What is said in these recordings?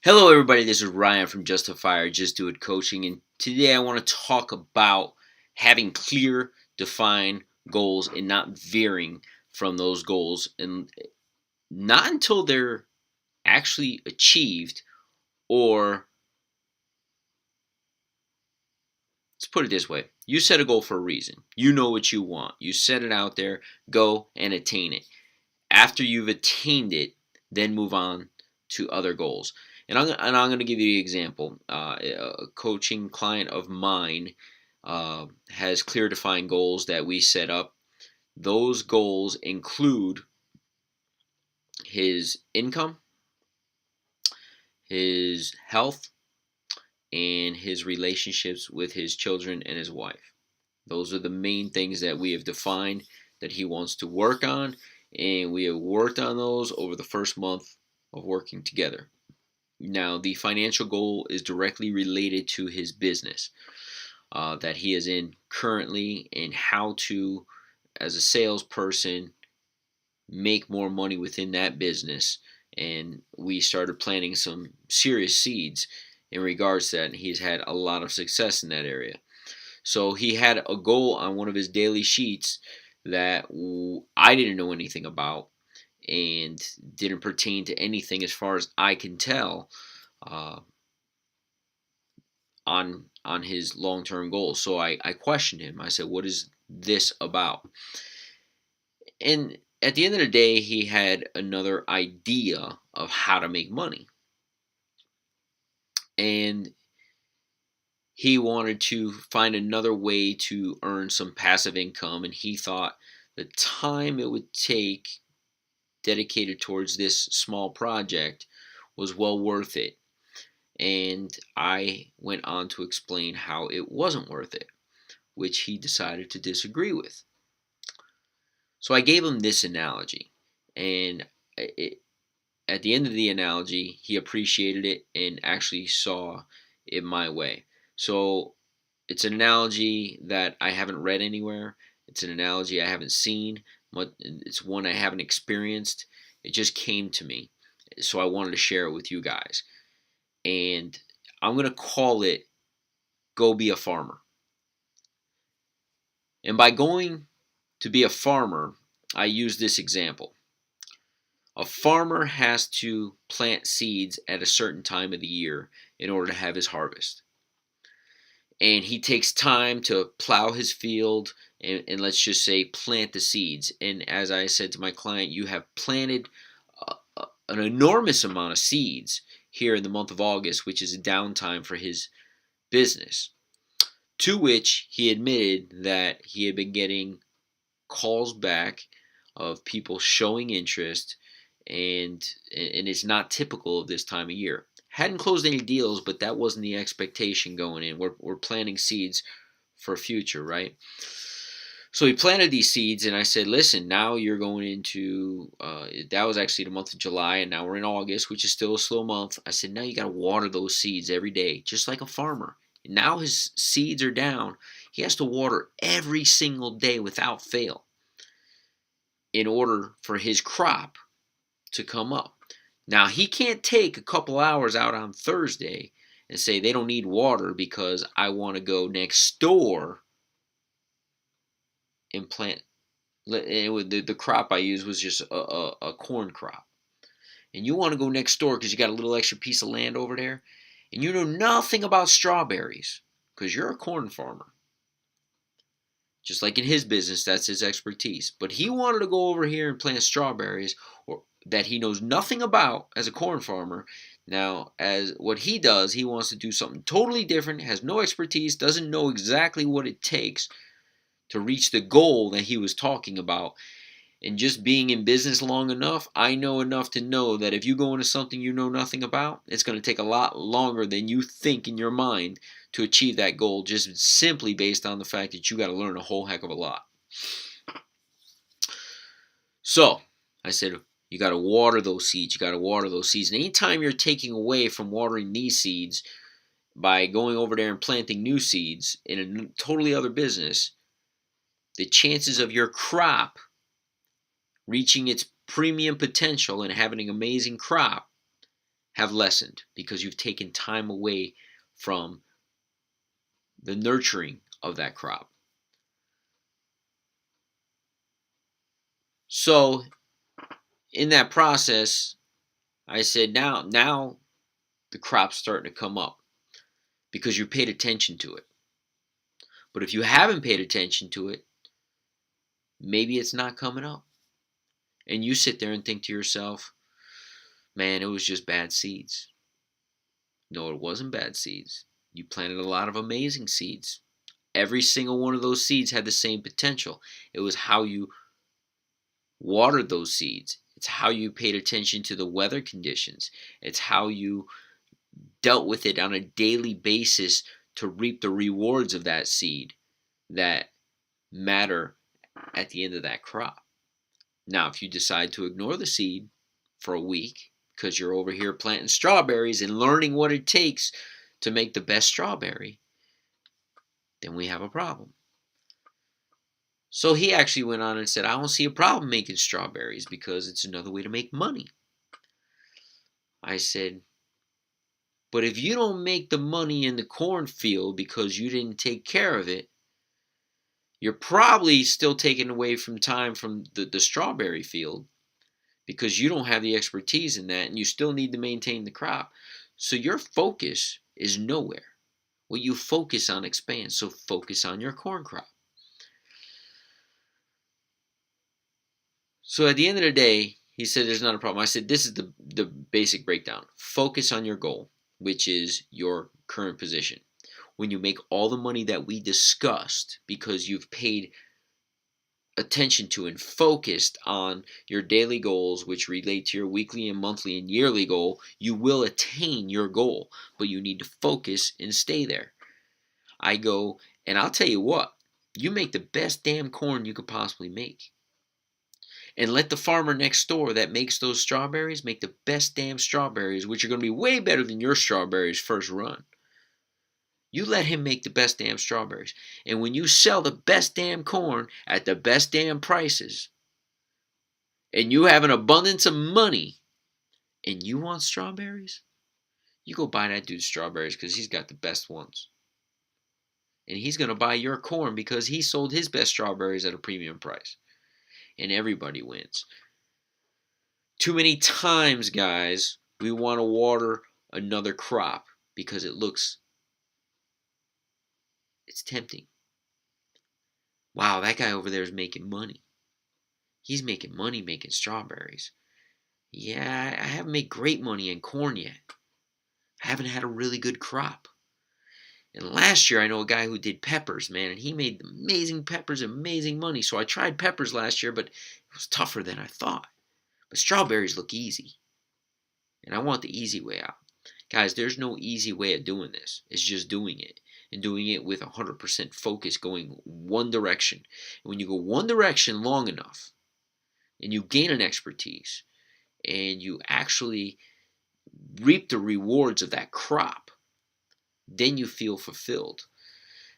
Hello, everybody. This is Ryan from Justifier Just Do It Coaching, and today I want to talk about having clear, defined goals and not veering from those goals, and not until they're actually achieved. Or let's put it this way: you set a goal for a reason. You know what you want. You set it out there. Go and attain it. After you've attained it, then move on to other goals. And I'm going to give you the example. A coaching client of mine has clear defined goals that we set up. Those goals include his income, his health, and his relationships with his children and his wife. Those are the main things that we have defined that he wants to work on, and we have worked on those over the first month of working together. Now, the financial goal is directly related to his business that he is in currently, and how to, as a salesperson, make more money within that business. And we started planting some serious seeds in regards to that, and he's had a lot of success in that area. So he had a goal on one of his daily sheets that I didn't know anything about and didn't pertain to anything as far as I can tell uh, on his long term goals. So I questioned him. I said, "What is this about?" And at the end of the day, he had another idea of how to make money, and he wanted to find another way to earn some passive income. And he thought the time it would take dedicated towards this small project was well worth it. And I went on to explain how it wasn't worth it, which he decided to disagree with. So I gave him this analogy, and at the end of the analogy, he appreciated it and actually saw it my way. So it's an analogy that I haven't read anywhere. It's an analogy I haven't seen. It's one I haven't experienced. It just came to me. So I wanted to share it with you guys. And I'm going to call it Go Be a Farmer. And by going to be a farmer, I use this example. A farmer has to plant seeds at a certain time of the year in order to have his harvest. And he takes time to plow his field and let's just say plant the seeds. And as I said to my client, you have planted an enormous amount of seeds here in the month of August, which is a downtime for his business. To which he admitted that he had been getting calls back of people showing interest, and it's not typical of this time of year. Hadn't closed any deals, but that wasn't the expectation going in. We're planting seeds for future, right? So he planted these seeds, and I said, listen, now you're going into, that was actually the month of July, and now we're in August, which is still a slow month. I said, now you got to water those seeds every day, just like a farmer. Now his seeds are down. He has to water every single day without fail in order for his crop to come up. Now, he can't take a couple hours out on Thursday and say they don't need water because I want to go next door and plant. The crop I used was just a corn crop. And you want to go next door because you got a little extra piece of land over there, and you know nothing about strawberries because you're a corn farmer. Just like in his business, that's his expertise. But he wanted to go over here and plant strawberries, or that he knows nothing about as a corn farmer. Now, as what he does, he wants to do something totally different, has no expertise, doesn't know exactly what it takes to reach the goal that he was talking about. And just being in business long enough, I know enough to know that if you go into something you know nothing about, it's going to take a lot longer than you think in your mind to achieve that goal, just simply based on the fact that you got to learn a whole heck of a lot. So I said, you got to water those seeds. You got to water those seeds. And anytime you're taking away from watering these seeds by going over there and planting new seeds in a totally other business, the chances of your crop reaching its premium potential and having an amazing crop have lessened because you've taken time away from the nurturing of that crop. So in that process, I said, now the crop's starting to come up because you paid attention to it. But if you haven't paid attention to it, maybe it's not coming up. And you sit there and think to yourself, man, it was just bad seeds. No, it wasn't bad seeds. You planted a lot of amazing seeds. Every single one of those seeds had the same potential. It was how you watered those seeds. It's how you paid attention to the weather conditions. It's how you dealt with it on a daily basis to reap the rewards of that seed that matter at the end of that crop. Now, if you decide to ignore the seed for a week because you're over here planting strawberries and learning what it takes to make the best strawberry, then we have a problem. So he actually went on and said, I don't see a problem making strawberries because it's another way to make money. I said, but if you don't make the money in the cornfield because you didn't take care of it, you're probably still taking away from time from the strawberry field because you don't have the expertise in that and you still need to maintain the crop. So your focus is nowhere. What you focus on expands, so focus on your corn crop. So at the end of the day, he said there's not a problem. I said this is the basic breakdown. Focus on your goal, which is your current position. When you make all the money that we discussed because you've paid attention to and focused on your daily goals, which relate to your weekly and monthly and yearly goal, you will attain your goal, but you need to focus and stay there. I go, and I'll tell you what, you make the best damn corn you could possibly make. And let the farmer next door that makes those strawberries make the best damn strawberries, which are going to be way better than your strawberries first run. You let him make the best damn strawberries. And when you sell the best damn corn at the best damn prices, and you have an abundance of money, and you want strawberries, you go buy that dude strawberries because he's got the best ones. And he's going to buy your corn because he sold his best strawberries at a premium price. And everybody wins. Too many times, guys, we want to water another crop because it's tempting. Wow, that guy over there is making money. He's making money making strawberries. Yeah, I haven't made great money in corn yet. I haven't had a really good crop. And last year, I know a guy who did peppers, man, and he made amazing peppers, amazing money. So I tried peppers last year, but it was tougher than I thought. But strawberries look easy. And I want the easy way out. Guys, there's no easy way of doing this. It's just doing it. And doing it with 100% focus, going one direction. And when you go one direction long enough, and you gain an expertise, and you actually reap the rewards of that crop, then you feel fulfilled.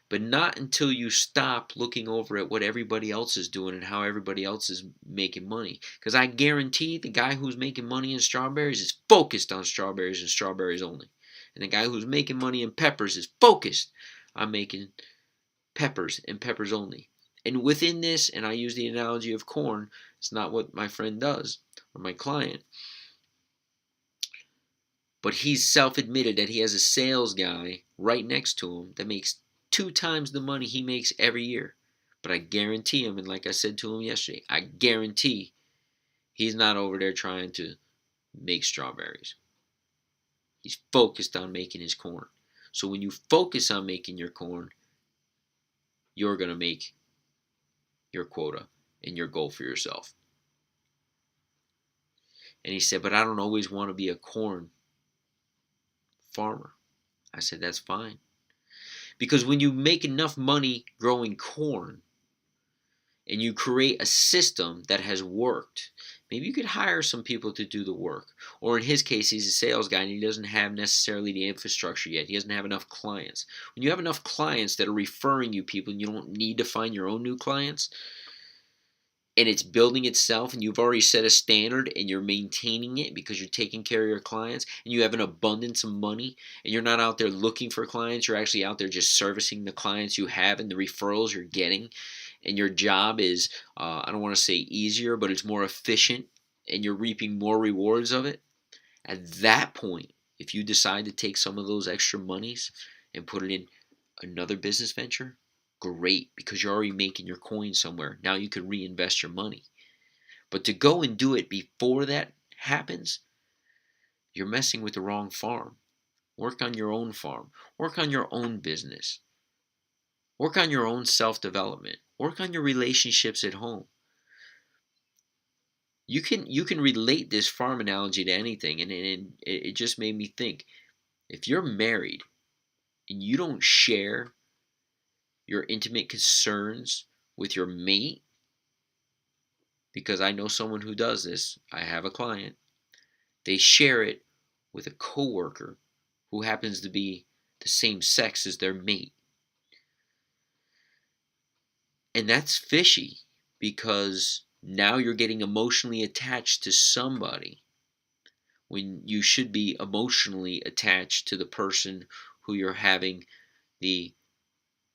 But not until you stop looking over at what everybody else is doing and how everybody else is making money. Because I guarantee the guy who's making money in strawberries is focused on strawberries and strawberries only. And the guy who's making money in peppers is focused on making peppers and peppers only. And within this, and I use the analogy of corn, it's not what my friend does or my client. But he's self-admitted that he has a sales guy right next to him that makes 2 times the money he makes every year. But I guarantee him, and like I said to him yesterday, I guarantee he's not over there trying to make strawberries. He's focused on making his corn. So when you focus on making your corn, you're going to make your quota and your goal for yourself. And he said, but I don't always want to be a corn farmer. I said, that's fine. Because when you make enough money growing corn and you create a system that has worked, maybe you could hire some people to do the work. Or in his case, he's a sales guy and he doesn't have necessarily the infrastructure yet. He doesn't have enough clients. When you have enough clients that are referring you people and you don't need to find your own new clients, and it's building itself, and you've already set a standard and you're maintaining it because you're taking care of your clients, and you have an abundance of money, and you're not out there looking for clients, you're actually out there just servicing the clients you have and the referrals you're getting, and your job is, I don't want to say easier, but it's more efficient, and you're reaping more rewards of it. At that point, if you decide to take some of those extra monies and put it in another business venture, great, because you're already making your coin somewhere. Now you can reinvest your money. But to go and do it before that happens, you're messing with the wrong farm. Work on your own farm. Work on your own business. Work on your own self-development. Work on your relationships at home. You can relate this farm analogy to anything, and it just made me think. If you're married and you don't share your intimate concerns with your mate, because I know someone who does this, I have a client, they share it with a coworker who happens to be the same sex as their mate. And that's fishy, because now you're getting emotionally attached to somebody when you should be emotionally attached to the person who you're having the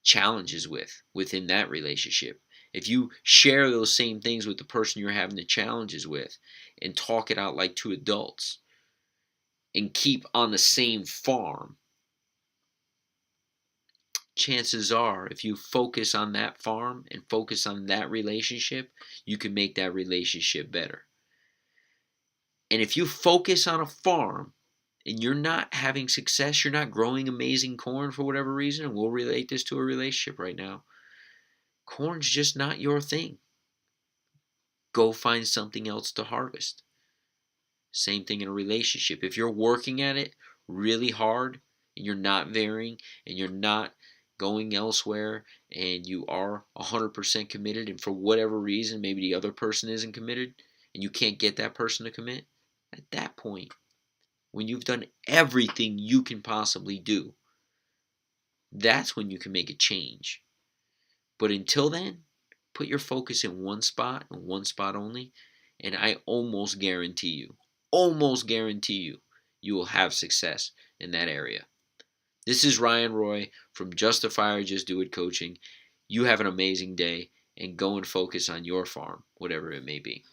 challenges with within that relationship. If you share those same things with the person you're having the challenges with and talk it out like two adults and keep on the same farm, chances are, if you focus on that farm and focus on that relationship, you can make that relationship better. And if you focus on a farm and you're not having success, you're not growing amazing corn for whatever reason, and we'll relate this to a relationship right now, corn's just not your thing. Go find something else to harvest. Same thing in a relationship. If you're working at it really hard and you're not varying and you're not going elsewhere and you are 100% committed, and for whatever reason maybe the other person isn't committed and you can't get that person to commit, at that point, when you've done everything you can possibly do, that's when you can make a change. But until then, put your focus in one spot and one spot only, and I almost guarantee you, you will have success in that area. This is Ryan Roy from Justify or Just Do It Coaching. You have an amazing day, and go and focus on your farm, whatever it may be.